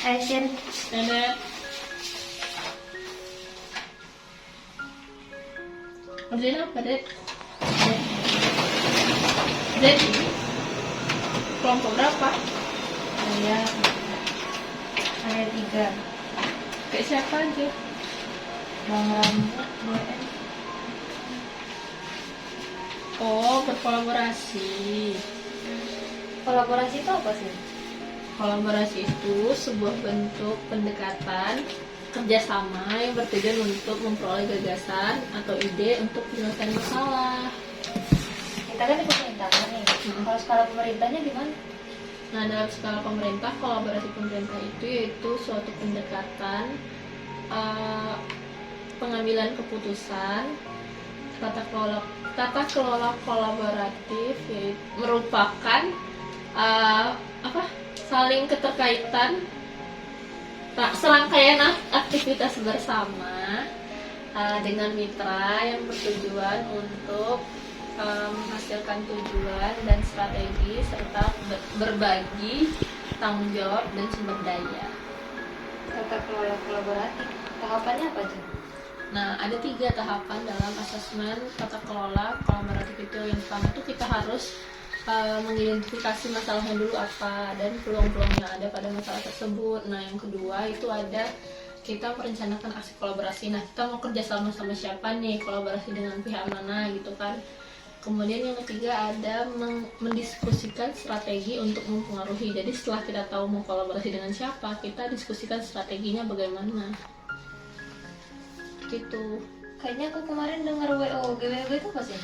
Action. Nenek. Kerjain apa, Dek? Dek? Kelompok berapa? Saya 3. Kayak siapa aja? Bang Rambut, BM. Oh, berkolaborasi. Kolaborasi itu apa sih? Kolaborasi itu sebuah bentuk pendekatan kerjasama yang bertujuan untuk memperoleh gagasan atau ide untuk penyelesaian masalah. Kita kan di pemerintahan nih. Kalau skala pemerintahnya gimana? Nah, dalam skala pemerintah, kolaborasi pemerintah itu yaitu suatu pendekatan pengambilan keputusan, tata kelola kolaboratif, yaitu merupakan saling keterkaitan, serangkaian aktivitas bersama dengan mitra yang bertujuan untuk menghasilkan tujuan dan strategi serta berbagi tanggung jawab dan sumber daya. Tata kelola kolaboratif. Tahapannya apa aja? Nah, ada 3 tahapan dalam asesmen tata kelola kolaboratif itu. Yang pertama itu kita harus mengidentifikasi masalahnya dulu apa dan peluang-peluang yang ada pada masalah tersebut. Nah, yang kedua itu ada kita merencanakan aksi kolaborasi. Nah, kita mau kerja sama siapa nih, kolaborasi dengan pihak mana gitu kan. Kemudian yang ketiga ada mendiskusikan strategi untuk mempengaruhi. Jadi setelah kita tahu mau kolaborasi dengan siapa, kita diskusikan strateginya bagaimana. Gitu. Kayaknya aku kemarin dengar WOG. WOG itu apa sih?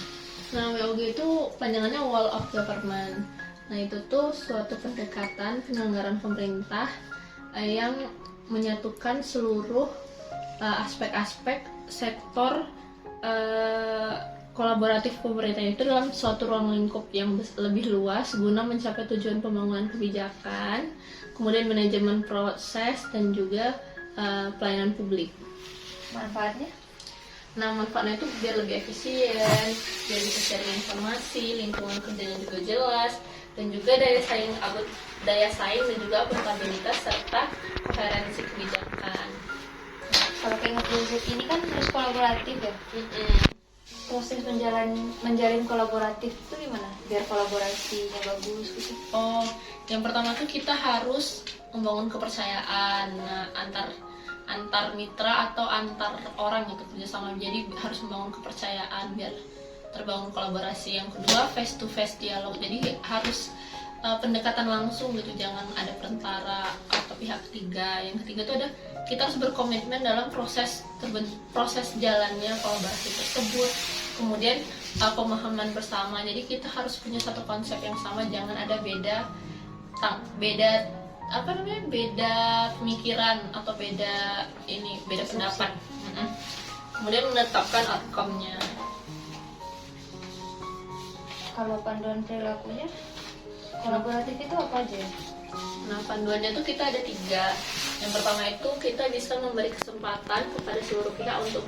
Nah, WOG itu panjangannya Wall of Government. Nah, itu tuh suatu pendekatan penyelenggaraan pemerintah yang menyatukan seluruh aspek-aspek sektor kolaboratif pemerintah itu dalam suatu ruang lingkup yang lebih luas guna mencapai tujuan pembangunan kebijakan, kemudian manajemen proses dan juga pelayanan publik. Manfaatnya? Nah, manfaatnya itu biar lebih efisien, biar bisa sharing informasi, lingkungan kerjanya juga jelas, dan juga daya saing dan juga akuntabilitas serta koherensi kebijakan. Kalau kayak nge-project ini kan harus kolaboratif ya. Proses menjalin kolaboratif itu gimana? Biar kolaborasinya bagus gitu. Oh, yang pertama tuh kita harus membangun kepercayaan antar mitra atau antar orang gitu kerjasama. Jadi harus membangun kepercayaan biar terbangun kolaborasi. Yang kedua, face to face dialog. Jadi harus pendekatan langsung gitu, jangan ada perantara atau pihak ketiga. Yang ketiga itu ada kita harus berkomitmen dalam proses jalannya kolaborasi tersebut. Kemudian pemahaman bersama. Jadi kita harus punya satu konsep yang sama, jangan ada beda pemikiran atau beda pendapat. Kemudian menetapkan outcome-nya. Kalau panduan perilakunya kolaboratif itu apa aja? Nah, panduannya tuh kita ada 3. Yang pertama itu kita bisa memberi kesempatan kepada seluruh pihak untuk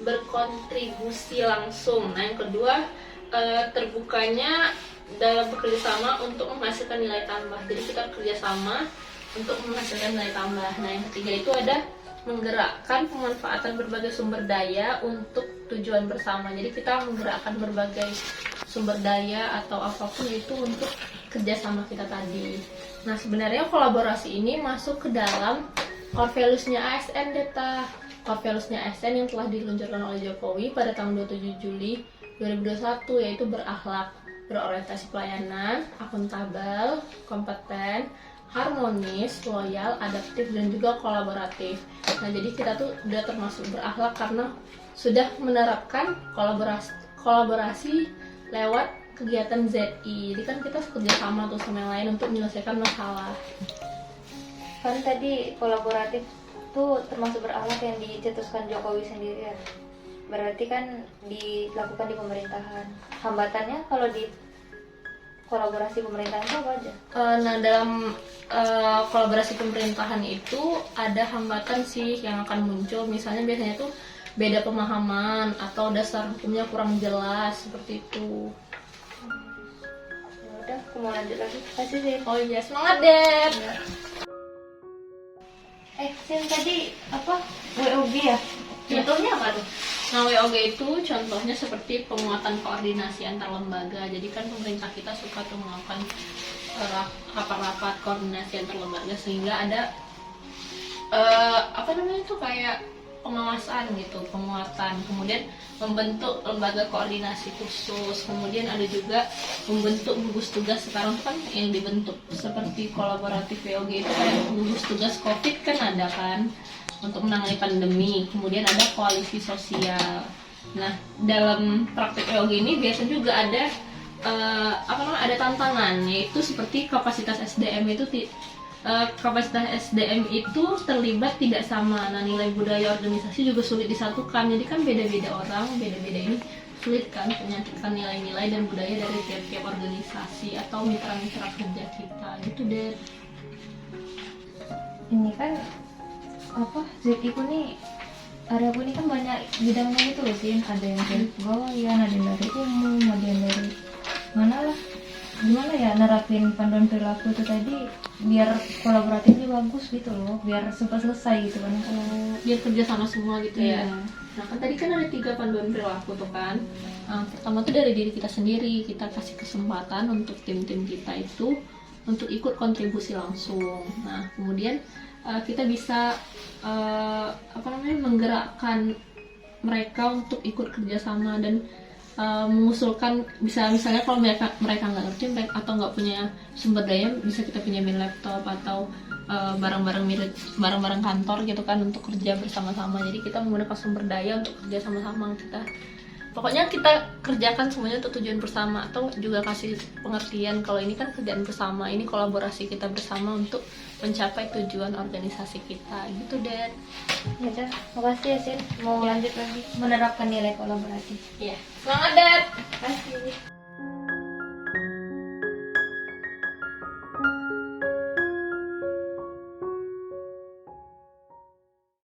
berkontribusi langsung. Nah, yang kedua terbukanya dalam bekerjasama untuk menghasilkan nilai tambah. Jadi kita kerjasama untuk menghasilkan nilai tambah. Nah, yang ketiga itu ada menggerakkan pemanfaatan berbagai sumber daya untuk tujuan bersama. Jadi kita menggerakkan berbagai sumber daya atau apapun itu untuk kerjasama kita tadi. Nah, sebenarnya kolaborasi ini masuk ke dalam core values-nya ASN Deta. Core values-nya ASN yang telah diluncurkan oleh Jokowi pada tanggal 27 Juli 2021, yaitu berakhlak, berorientasi pelayanan, akuntabel, kompeten, harmonis, loyal, adaptif, dan juga kolaboratif. Nah, jadi kita tuh udah termasuk berakhlak karena sudah menerapkan kolaborasi lewat kegiatan ZI. Jadi kan kita kerja sama tuh sama yang lain untuk menyelesaikan masalah. Kan tadi kolaboratif tuh termasuk berakhlak yang dicetuskan Jokowi sendiri ya. Berarti kan dilakukan di pemerintahan. Hambatannya kalau di kolaborasi pemerintahan itu apa aja? Nah, dalam kolaborasi pemerintahan itu ada hambatan sih yang akan muncul. Misalnya biasanya tuh beda pemahaman atau dasar hukumnya kurang jelas seperti itu. Ya udah, aku mau lanjut lagi. Kasih sih. Oh iya, semangat deh. Sin tadi apa WOG ya? Contohnya apa tuh? Nah, WOG itu contohnya seperti penguatan koordinasi antar lembaga. Jadi kan pemerintah kita suka tuh melakukan rapat-rapat koordinasi antar lembaga sehingga ada apa namanya itu kayak pengawasan gitu, penguatan. Kemudian membentuk lembaga koordinasi khusus. Kemudian ada juga membentuk gugus tugas. Sekarang tuh kan yang dibentuk seperti kolaboratif WOG itu kayak gugus tugas COVID kan ada kan untuk menangani pandemi. Kemudian ada koalisi sosial. Nah, dalam praktik WOG ini biasanya juga ada ada tantangan, yaitu seperti kapasitas SDM itu terlibat tidak sama. Nah, nilai budaya organisasi juga sulit disatukan. Jadi kan beda-beda orang, beda-beda ini sulit kan menyatukan nilai-nilai dan budaya dari tiap-tiap organisasi atau mitra-mitra kerja kita gitu deh. Ini kan apa Zekiku nih area aku ini kan banyak bidangnya gitu loh sih, ada yang dari pegawaian, ada yang dari umum, ada yang dari mana lah, gimana ya nerapin panduan perilaku itu tadi biar kolaboratifnya bagus gitu loh, biar cepat selesai gitu kan. Biar kerja sama semua gitu ya. Iya. Nah, kan tadi kan ada 3 panduan perilaku tuh kan. Pertama tuh dari diri kita sendiri, kita kasih kesempatan untuk tim-tim kita itu untuk ikut kontribusi langsung. Nah, kemudian kita bisa menggerakkan mereka untuk ikut kerjasama dan mengusulkan, bisa misalnya kalau mereka nggak ngerti atau nggak punya sumber daya, bisa kita pinjamin laptop atau barang-barang kantor gitu kan untuk kerja bersama-sama. Jadi kita menggunakan sumber daya untuk kerja sama-sama. Pokoknya kita kerjakan semuanya untuk tujuan bersama, atau juga kasih pengertian kalau ini kan kerjaan bersama, ini kolaborasi kita bersama untuk mencapai tujuan organisasi kita gitu deh. Ya udah, makasih ya Sin, mau lanjut lagi menerapkan nilai kolaboratif. Iya, semangat Dad. Makasih.